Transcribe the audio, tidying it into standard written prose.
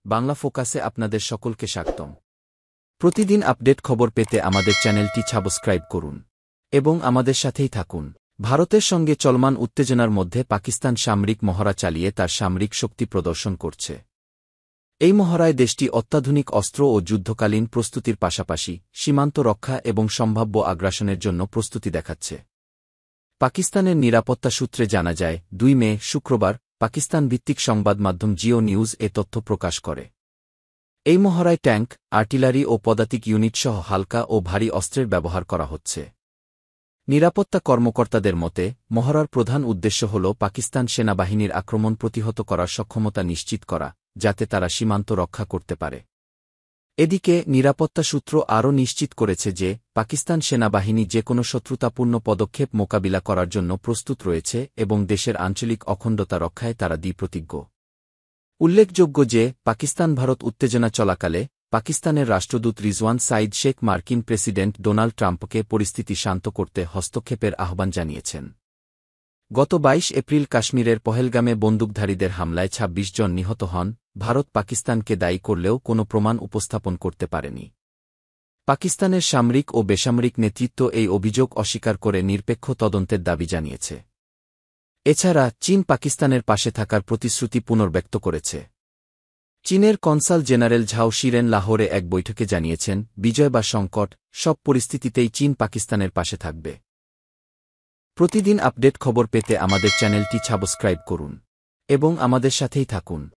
বাংলা ফোকাসে আপনাদের সকলকে স্বাগতম। প্রতিদিন আপডেট খবর পেতে আমাদের চ্যানেলটি সাবস্ক্রাইব করুন এবং আমাদের সাথেই থাকুন। ভারতের সঙ্গে চলমান উত্তেজনার মধ্যে পাকিস্তান সামরিক মহড়া চালিয়ে তার সামরিক শক্তি প্রদর্শন করছে। এই মহড়ায় দেশটি অত্যাধুনিক অস্ত্র ও যুদ্ধকালীন প্রস্তুতির পাশাপাশি সীমান্ত রক্ষা এবং সম্ভাব্য আগ্রাসনের জন্য প্রস্তুতি দেখাচ্ছে। পাকিস্তানের নিরাপত্তা সূত্রে জানা যায়, 2 মে শুক্রবার পাকিস্তান ভিত্তিক সংবাদ মাধ্যম জিও নিউজ এ তথ্য প্রকাশ করে। এই মহড়ায় ট্যাঙ্ক, আর্টিলারি ও পদাতিক ইউনিটসহ হালকা ও ভারী অস্ত্রের ব্যবহার করা হচ্ছে। নিরাপত্তা কর্মকর্তাদের মতে, মহড়ার প্রধান উদ্দেশ্য হল পাকিস্তান সেনাবাহিনীর আক্রমণ প্রতিহত করার সক্ষমতা নিশ্চিত করা, যাতে তারা সীমান্ত রক্ষা করতে পারে। এদিকে নিরাপত্তা সূত্র আরও নিশ্চিত করেছে যে পাকিস্তান সেনাবাহিনী যে-কোনো শত্রুতাপূর্ণ পদক্ষেপ মোকাবিলা করার জন্য প্রস্তুত রয়েছে এবং দেশের আঞ্চলিক অখণ্ডতা রক্ষায় তারা দৃঢ়প্রতিজ্ঞ। উল্লেখযোগ্য যে পাকিস্তান-ভারত উত্তেজনা চলাকালে পাকিস্তানের রাষ্ট্রদূত রিজওয়ান সাঈদ শেখ মার্কিন প্রেসিডেন্ট ডোনাল্ড ট্রাম্পকে পরিস্থিতি শান্ত করতে হস্তক্ষেপের আহ্বান জানিয়েছেন। গত 22 এপ্রিল কাশ্মীরের পহেলগামে বন্দুকধারীদের হামলায় 26 জন নিহত হন। ভারত পাকিস্তানকে দায়ী করলেও কোনো প্রমাণ উপস্থাপন করতে পারেনি। পাকিস্তানের সামরিক ও বেসামরিক নেতৃত্ব এই অভিযোগ অস্বীকার করে নিরপেক্ষ তদন্তের দাবি জানিয়েছে। এছাড়া চীন পাকিস্তানের পাশে থাকার প্রতিশ্রুতি পুনর্ব্যক্ত করেছে। চীনের কনসাল জেনারেল ঝাও শিরেন লাহোরে এক বৈঠকে জানিয়েছেন, বিজয় বা সংকট, সব পরিস্থিতিতেই চীন পাকিস্তানের পাশে থাকবে। প্রতিদিন আপডেট খবর পেতে আমাদের চ্যানেলটি সাবস্ক্রাইব করুন এবং আমাদের সাথেই থাকুন।